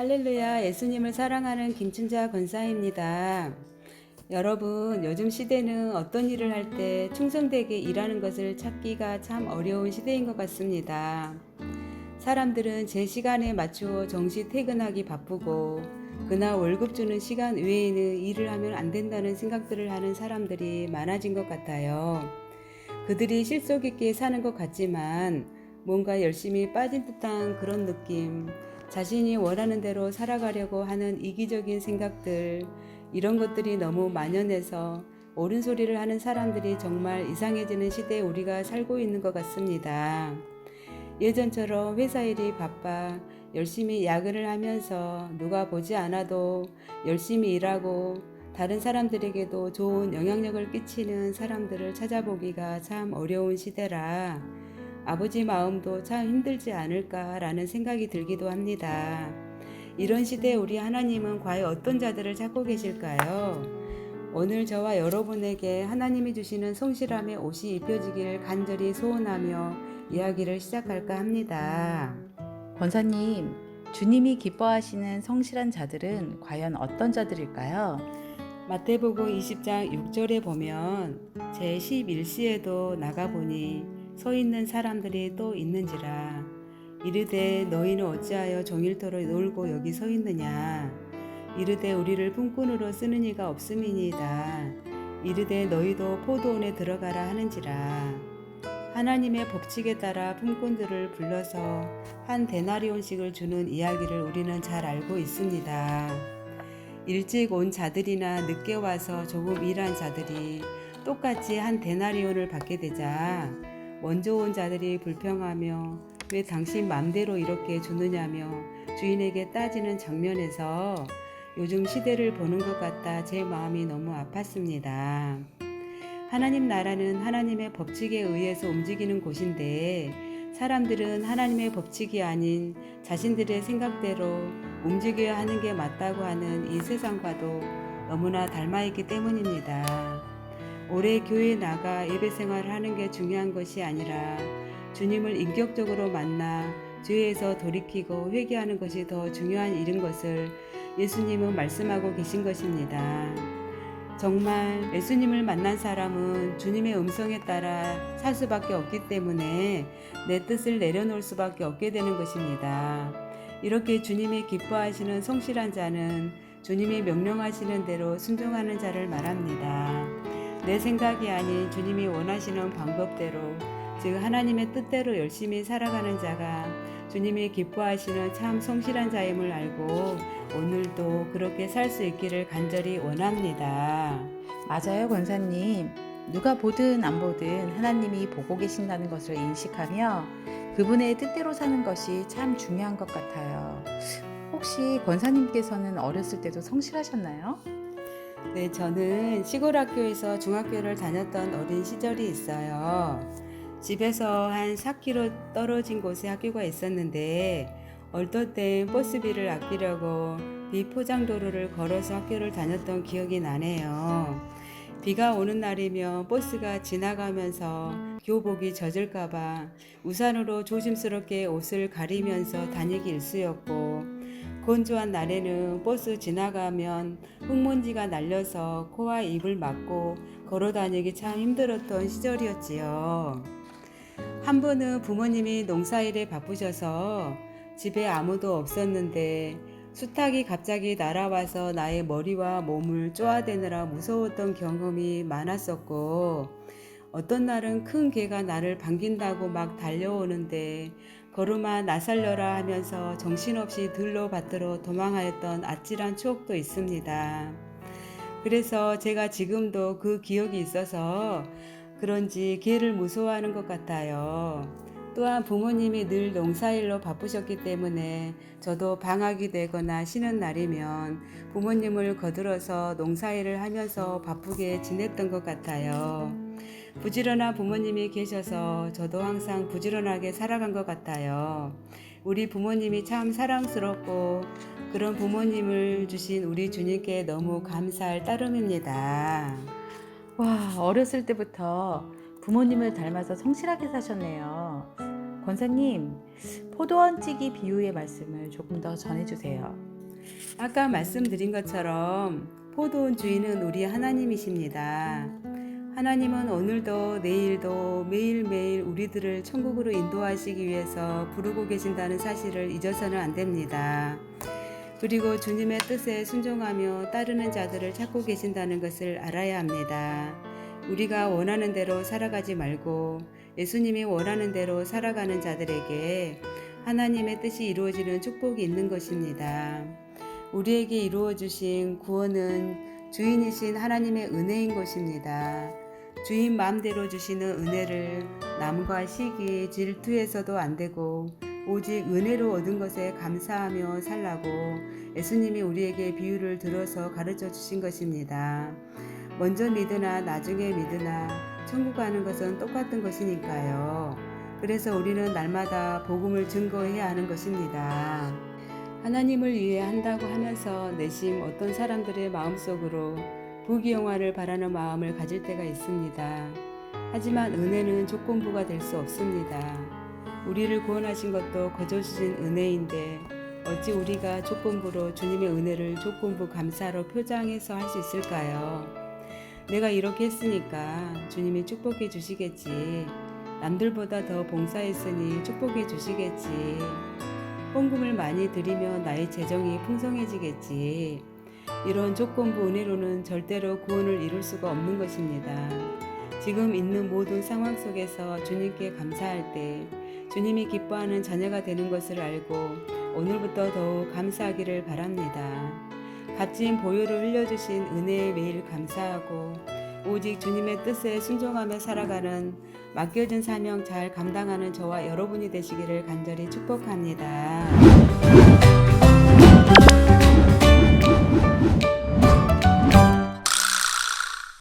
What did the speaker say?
할렐루야, 예수님을 사랑하는 김춘자 권사입니다. 여러분, 요즘 시대는 어떤 일을 할 때 충성되게 일하는 것을 찾기가 참 어려운 시대인 것 같습니다. 사람들은 제 시간에 맞추어 정시 퇴근하기 바쁘고 그날 월급 주는 시간 외에는 일을 하면 안 된다는 생각들을 하는 사람들이 많아진 것 같아요. 그들이 실속 있게 사는 것 같지만 뭔가 열심히 빠진 듯한 그런 느낌, 자신이 원하는 대로 살아가려고 하는 이기적인 생각들, 이런 것들이 너무 만연해서 옳은 소리를 하는 사람들이 정말 이상해지는 시대에 우리가 살고 있는 것 같습니다. 예전처럼 회사 일이 바빠 열심히 야근을 하면서 누가 보지 않아도 열심히 일하고 다른 사람들에게도 좋은 영향력을 끼치는 사람들을 찾아보기가 참 어려운 시대라 아버지 마음도 참 힘들지 않을까라는 생각이 들기도 합니다. 이런 시대에 우리 하나님은 과연 어떤 자들을 찾고 계실까요? 오늘 저와 여러분에게 하나님이 주시는 성실함의 옷이 입혀지기를 간절히 소원하며 이야기를 시작할까 합니다. 권사님, 주님이 기뻐하시는 성실한 자들은 과연 어떤 자들일까요? 마태복음 20장 6절에 보면 제11시에도 나가보니 서 있는 사람들이 또 있는지라 이르되 너희는 어찌하여 종일토록 놀고 여기 서 있느냐 이르되 우리를 품꾼으로 쓰는 이가 없음이니이다 이르되 너희도 포도원에 들어가라 하는지라 하나님의 법칙에 따라 품꾼들을 불러서 한 데나리온씩을 주는 이야기를 우리는 잘 알고 있습니다. 일찍 온 자들이나 늦게 와서 조금 일한 자들이 똑같이 한 데나리온을 받게 되자 먼저 온 자들이 불평하며 왜 당신 맘대로 이렇게 주느냐며 주인에게 따지는 장면에서 요즘 시대를 보는 것 같아 제 마음이 너무 아팠습니다. 하나님 나라는 하나님의 법칙에 의해서 움직이는 곳인데 사람들은 하나님의 법칙이 아닌 자신들의 생각대로 움직여야 하는 게 맞다고 하는 이 세상과도 너무나 닮아있기 때문입니다. 올해 교회에 나가 예배 생활을 하는 게 중요한 것이 아니라 주님을 인격적으로 만나 죄에서 돌이키고 회개하는 것이 더 중요한 일인 것을 예수님은 말씀하고 계신 것입니다. 정말 예수님을 만난 사람은 주님의 음성에 따라 살 수밖에 없기 때문에 내 뜻을 내려놓을 수밖에 없게 되는 것입니다. 이렇게 주님이 기뻐하시는 성실한 자는 주님이 명령하시는 대로 순종하는 자를 말합니다. 내 생각이 아닌 주님이 원하시는 방법대로 즉 하나님의 뜻대로 열심히 살아가는 자가 주님이 기뻐하시는 참 성실한 자임을 알고 오늘도 그렇게 살 수 있기를 간절히 원합니다. 맞아요, 권사님. 누가 보든 안 보든 하나님이 보고 계신다는 것을 인식하며 그분의 뜻대로 사는 것이 참 중요한 것 같아요. 혹시 권사님께서는 어렸을 때도 성실하셨나요? 네, 저는 시골 학교에서 중학교를 다녔던 어린 시절이 있어요. 집에서 한 4km 떨어진 곳에 학교가 있었는데 어떨 땐 버스비를 아끼려고 비포장도로를 걸어서 학교를 다녔던 기억이 나네요. 비가 오는 날이면 버스가 지나가면서 교복이 젖을까봐 우산으로 조심스럽게 옷을 가리면서 다니기 일쑤였고 건조한 날에는 버스 지나가면 흙먼지가 날려서 코와 입을 막고 걸어 다니기 참 힘들었던 시절이었지요. 한 번은 부모님이 농사일에 바쁘셔서 집에 아무도 없었는데 수탉이 갑자기 날아와서 나의 머리와 몸을 쪼아대느라 무서웠던 경험이 많았었고 어떤 날은 큰 개가 나를 반긴다고 막 달려오는데 걸음아 나 살려라 하면서 정신없이 들로 받들어 도망하였던 아찔한 추억도 있습니다. 그래서 제가 지금도 그 기억이 있어서 그런지 개를 무서워하는 것 같아요. 또한 부모님이 늘 농사일로 바쁘셨기 때문에 저도 방학이 되거나 쉬는 날이면 부모님을 거들어서 농사일을 하면서 바쁘게 지냈던 것 같아요. 부지런한 부모님이 계셔서 저도 항상 부지런하게 살아간 것 같아요. 우리 부모님이 참 사랑스럽고 그런 부모님을 주신 우리 주님께 너무 감사할 따름입니다. 와, 어렸을 때부터 부모님을 닮아서 성실하게 사셨네요. 권사님, 포도원 찌기 비유의 말씀을 조금 더 전해주세요. 아까 말씀드린 것처럼 포도원 주인은 우리 하나님이십니다. 하나님은 오늘도 내일도 매일매일 우리들을 천국으로 인도하시기 위해서 부르고 계신다는 사실을 잊어서는 안 됩니다. 그리고 주님의 뜻에 순종하며 따르는 자들을 찾고 계신다는 것을 알아야 합니다. 우리가 원하는 대로 살아가지 말고 예수님이 원하는 대로 살아가는 자들에게 하나님의 뜻이 이루어지는 축복이 있는 것입니다. 우리에게 이루어 주신 구원은 주인이신 하나님의 은혜인 것입니다. 주인 마음대로 주시는 은혜를 남과 시기, 질투해서도 안 되고 오직 은혜로 얻은 것에 감사하며 살라고 예수님이 우리에게 비유를 들어서 가르쳐 주신 것입니다. 먼저 믿으나 나중에 믿으나 천국 가는 것은 똑같은 것이니까요. 그래서 우리는 날마다 복음을 증거해야 하는 것입니다. 하나님을 위해 한다고 하면서 내심 어떤 사람들의 마음속으로 부귀영화를 바라는 마음을 가질 때가 있습니다. 하지만 은혜는 조건부가 될 수 없습니다. 우리를 구원하신 것도 거저 주신 은혜인데 어찌 우리가 조건부로 주님의 은혜를 조건부 감사로 표장해서 할 수 있을까요? 내가 이렇게 했으니까 주님이 축복해 주시겠지. 남들보다 더 봉사했으니 축복해 주시겠지. 헌금을 많이 드리면 나의 재정이 풍성해지겠지. 이런 조건부 은혜로는 절대로 구원을 이룰 수가 없는 것입니다. 지금 있는 모든 상황 속에서 주님께 감사할 때 주님이 기뻐하는 자녀가 되는 것을 알고 오늘부터 더욱 감사하기를 바랍니다. 값진 보혈을 흘려주신 은혜에 매일 감사하고 오직 주님의 뜻에 순종하며 살아가는 맡겨진 사명 잘 감당하는 저와 여러분이 되시기를 간절히 축복합니다.